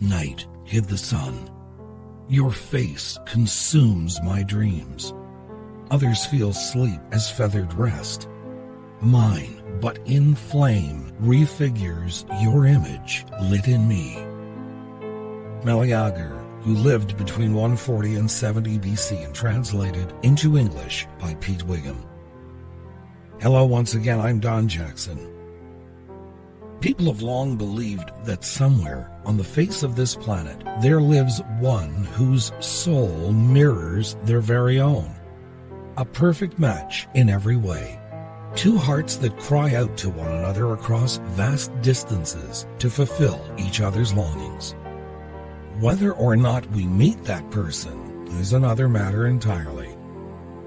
Night hid the sun. Your face consumes my dreams. Others feel sleep as feathered rest. Mine, but in flame, refigures your image lit in me. Meleager, who lived between 140 and 70 BC and translated into English by Pete Wiggum. Hello once again, I'm Don Jackson. People have long believed that somewhere on the face of this planet there lives one whose soul mirrors their very own. A perfect match in every way. Two hearts that cry out to one another across vast distances to fulfill each other's longings. Whether or not we meet that person is another matter entirely.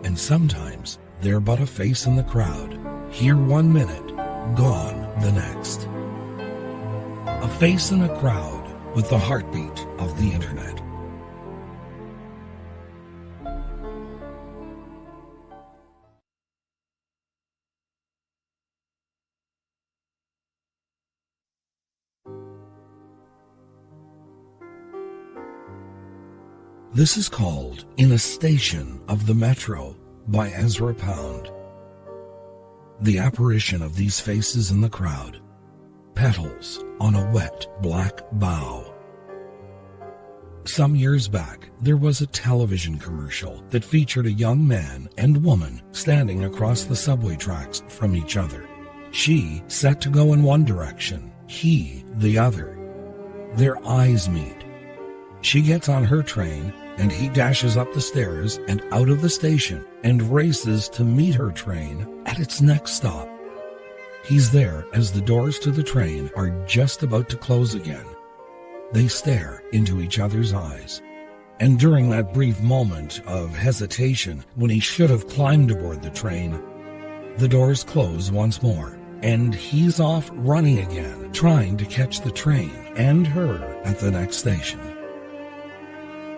And sometimes they're but a face in the crowd, here 1 minute, gone the next. A face in a crowd with the heartbeat of the internet. This is called In a Station of the Metro by Ezra Pound. The apparition of these faces in the crowd. Petals on a wet black bough. Some years back, there was a television commercial that featured a young man and woman standing across the subway tracks from each other. She set to go in one direction, he the other. Their eyes meet. She gets on her train, and he dashes up the stairs and out of the station and races to meet her train at its next stop. He's there as the doors to the train are just about to close again. They stare into each other's eyes. And during that brief moment of hesitation when he should have climbed aboard the train, the doors close once more, and he's off running again, trying to catch the train and her at the next station.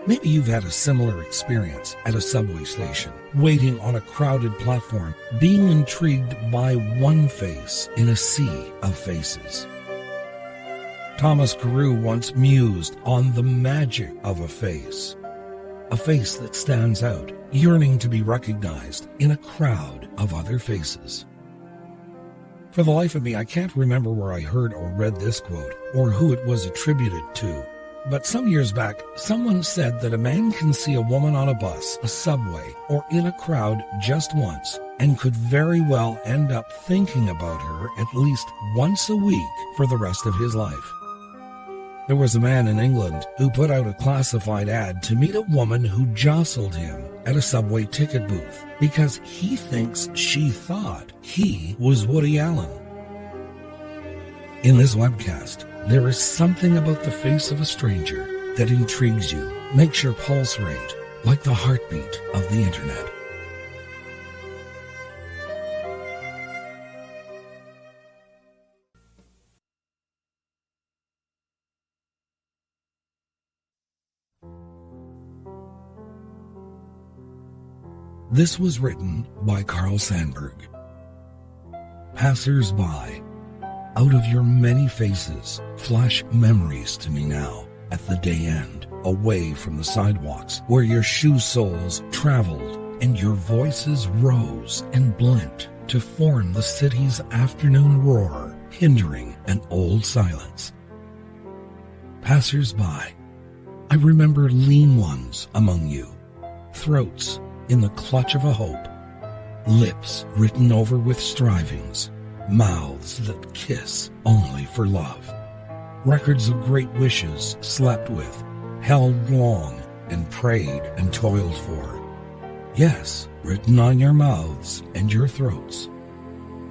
Maybe you've had a similar experience at a subway station, waiting on a crowded platform, being intrigued by one face in a sea of faces. Thomas Carew once mused on the magic of a face that stands out, yearning to be recognized in a crowd of other faces. For the life of me, I can't remember where I heard or read this quote, or who it was attributed to. But some years back, someone said that a man can see a woman on a bus, a subway, or in a crowd just once, and could very well end up thinking about her at least once a week for the rest of his life. There was a man in England who put out a classified ad to meet a woman who jostled him at a subway ticket booth because he thinks she thought he was Woody Allen. In this webcast, there is something about the face of a stranger that intrigues you, makes your pulse rate like the heartbeat of the internet. This was written by Carl Sandburg. Passers-by. Out of your many faces flash memories to me now at the day end, away from the sidewalks where your shoe soles traveled and your voices rose and blent to form the city's afternoon roar, hindering an old silence. Passers-by. I remember lean ones among you, throats in the clutch of a hope, lips written over with strivings, mouths that kiss only for love, records of great wishes slept with, held long and prayed and toiled for. Yes, written on your mouths and your throats.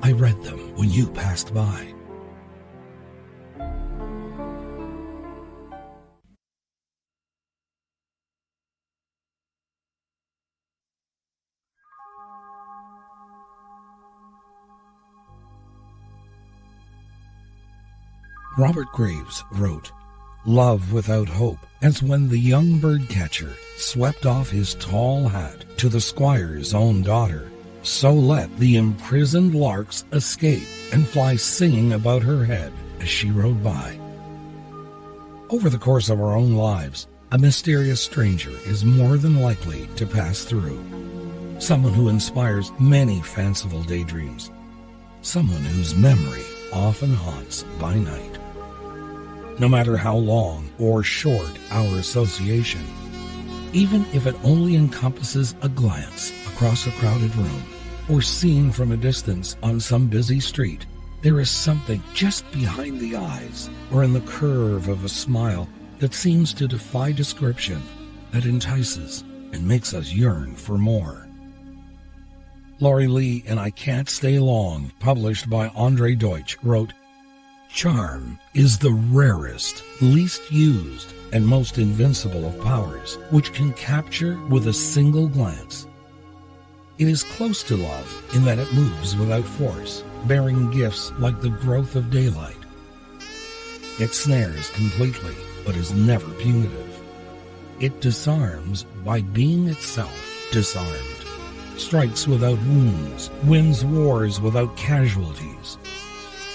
I read them when you passed by. Robert Graves wrote, "Love without hope, as when the young birdcatcher swept off his tall hat to the squire's own daughter, so let the imprisoned larks escape and fly singing about her head as she rode by." Over the course of our own lives, a mysterious stranger is more than likely to pass through. Someone who inspires many fanciful daydreams. Someone whose memory often haunts by night. No matter how long or short our association, even if it only encompasses a glance across a crowded room or seen from a distance on some busy street, there is something just behind the eyes or in the curve of a smile that seems to defy description, that entices and makes us yearn for more. Laurie Lee in I Can't Stay Long, published by Andre Deutsch, wrote, "Charm is the rarest, least used, and most invincible of powers, which can capture with a single glance. It is close to love in that it moves without force, bearing gifts like the growth of daylight. It snares completely, but is never punitive. It disarms by being itself disarmed, strikes without wounds, wins wars without casualties,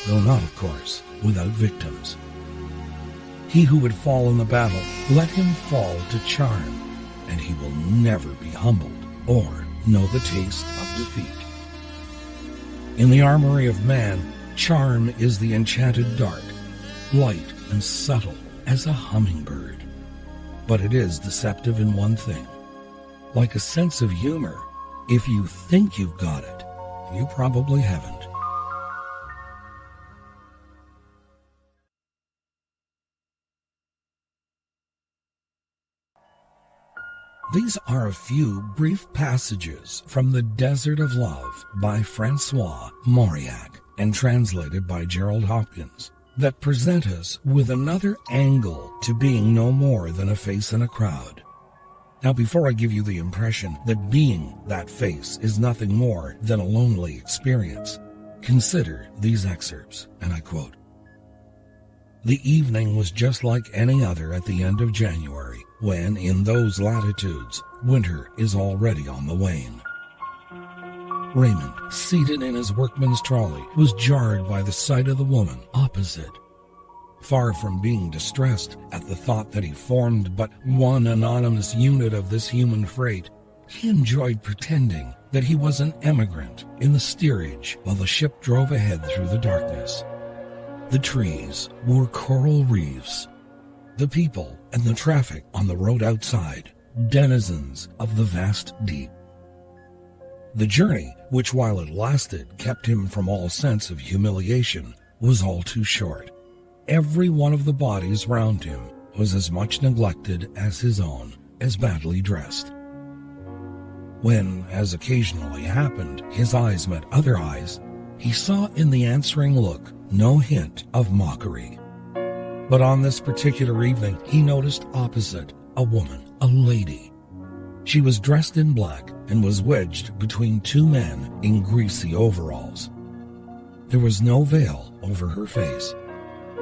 though not, of course, without victims. He who would fall in the battle, let him fall to charm, and he will never be humbled or know the taste of defeat. In the armory of man, charm is the enchanted dart, light and subtle as a hummingbird. But it is deceptive in one thing. Like a sense of humor, if you think you've got it, you probably haven't." These are a few brief passages from The Desert of Love by Francois Mauriac and translated by Gerald Hopkins that present us with another angle to being no more than a face in a crowd. Now, before I give you the impression that being that face is nothing more than a lonely experience, consider these excerpts, and I quote, "The evening was just like any other at the end of January, when, in those latitudes, winter is already on the wane. Raymond, seated in his workman's trolley, was jarred by the sight of the woman opposite. Far from being distressed at the thought that he formed but one anonymous unit of this human freight, he enjoyed pretending that he was an emigrant in the steerage while the ship drove ahead through the darkness. The trees were coral reefs, the people and the traffic on the road outside, denizens of the vast deep. The journey, which while it lasted kept him from all sense of humiliation, was all too short. Every one of the bodies round him was as much neglected as his own, as badly dressed. When, as occasionally happened, his eyes met other eyes, he saw in the answering look no hint of mockery. But on this particular evening, he noticed opposite a woman, a lady. She was dressed in black and was wedged between two men in greasy overalls. There was no veil over her face.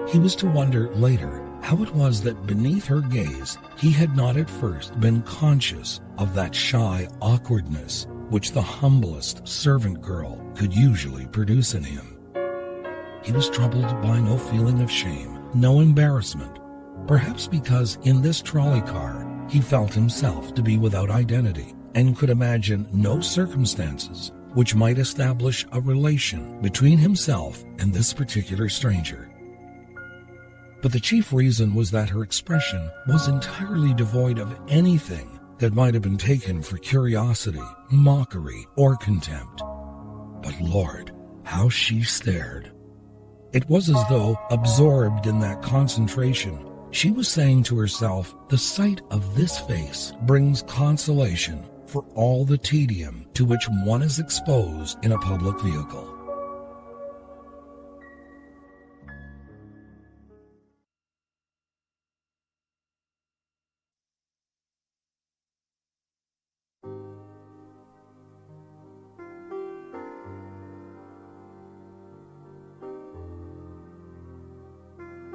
He was to wonder later how it was that beneath her gaze he had not at first been conscious of that shy awkwardness which the humblest servant girl could usually produce in him. He was troubled by no feeling of shame, no embarrassment, perhaps because in this trolley car he felt himself to be without identity and could imagine no circumstances which might establish a relation between himself and this particular stranger. But the chief reason was that her expression was entirely devoid of anything that might have been taken for curiosity, mockery, or contempt. But Lord, how she stared! It was as though, absorbed in that concentration, she was saying to herself, the sight of this face brings consolation for all the tedium to which one is exposed in a public vehicle.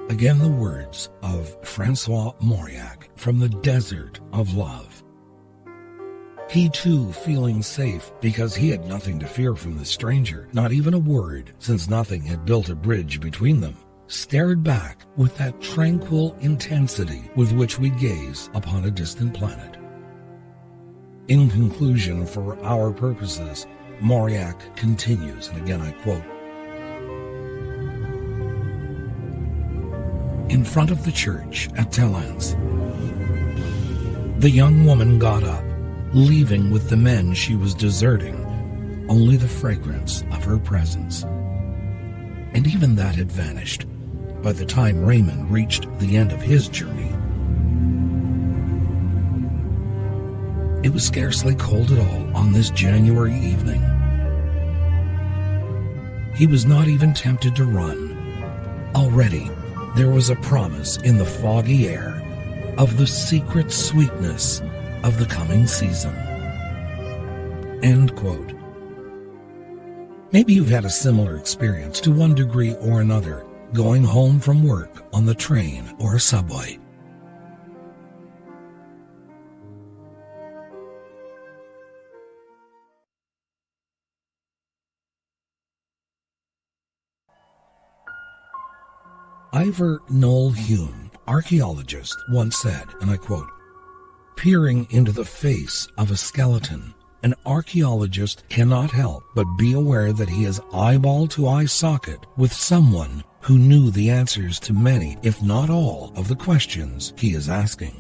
Again, the words of Francois Mauriac from The Desert of Love. He too feeling safe because he had nothing to fear from the stranger, not even a word, since nothing had built a bridge between them, stared back with that tranquil intensity with which we gaze upon a distant planet. In conclusion, for our purposes, Mauriac continues, and again I quote, "In front of the church at Talence, the young woman got up, leaving with the men she was deserting only the fragrance of her presence. And even that had vanished by the time Raymond reached the end of his journey. It was scarcely cold at all on this January evening. He was not even tempted to run. Already there was a promise in the foggy air of the secret sweetness of the coming season." End quote. Maybe you've had a similar experience to one degree or another, going home from work on the train or subway. Ivor Noel Hume, archaeologist, once said, and I quote, "Peering into the face of a skeleton, an archaeologist cannot help but be aware that he is eyeball-to-eye socket with someone who knew the answers to many, if not all, of the questions he is asking.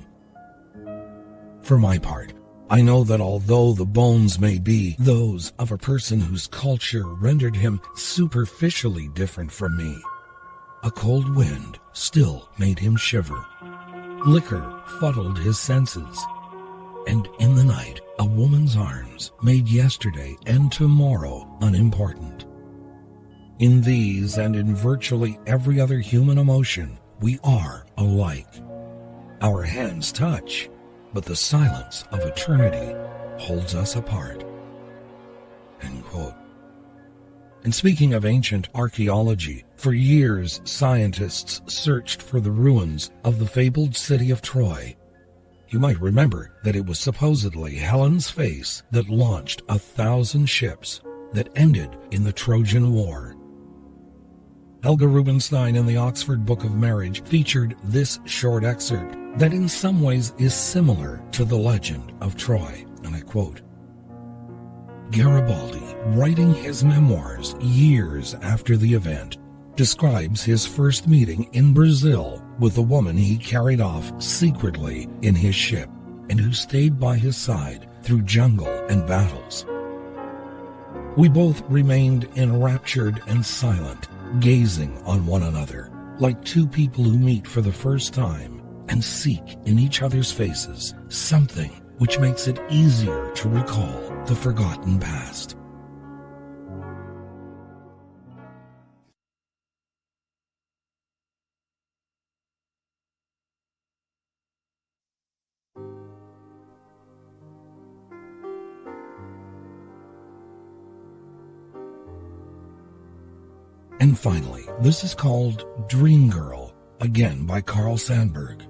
For my part, I know that although the bones may be those of a person whose culture rendered him superficially different from me, a cold wind still made him shiver. Liquor fuddled his senses. And in the night, a woman's arms made yesterday and tomorrow unimportant. In these and in virtually every other human emotion, we are alike. Our hands touch, but the silence of eternity holds us apart." End quote. And speaking of ancient archaeology, for years scientists searched for the ruins of the fabled city of Troy. You might remember that it was supposedly Helen's face that launched 1,000 ships that ended in the Trojan War. Helga Rubinstein in the Oxford Book of Marriage featured this short excerpt that in some ways is similar to the legend of Troy, and I quote, "Garibaldi, writing his memoirs years after the event, describes his first meeting in Brazil with the woman he carried off secretly in his ship and who stayed by his side through jungle and battles. We both remained enraptured and silent, gazing on one another, like two people who meet for the first time and seek in each other's faces something which makes it easier to recall the forgotten past." And finally, this is called Dream Girl, again by Carl Sandburg.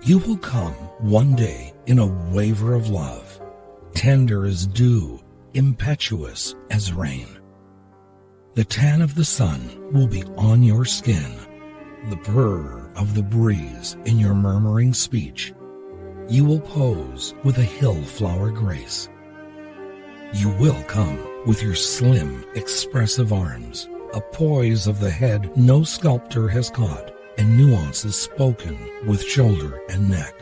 "You will come one day in a waver of love, tender as dew, impetuous as rain. The tan of the sun will be on your skin, the purr of the breeze in your murmuring speech. You will pose with a hill flower grace. You will come with your slim, expressive arms, a poise of the head no sculptor has caught, and nuances spoken with shoulder and neck.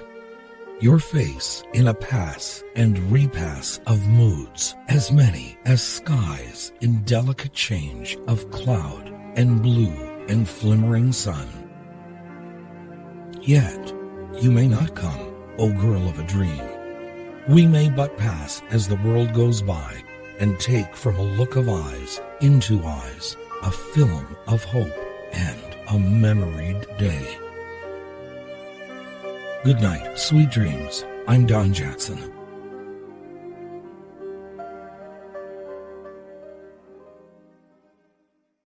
Your face in a pass and repass of moods, as many as skies in delicate change of cloud and blue and flimmering sun. Yet you may not come, O girl of a dream. We may but pass as the world goes by, and take from a look of eyes into eyes a film of hope and a memoried day. Good night, sweet dreams. I'm Don Jackson.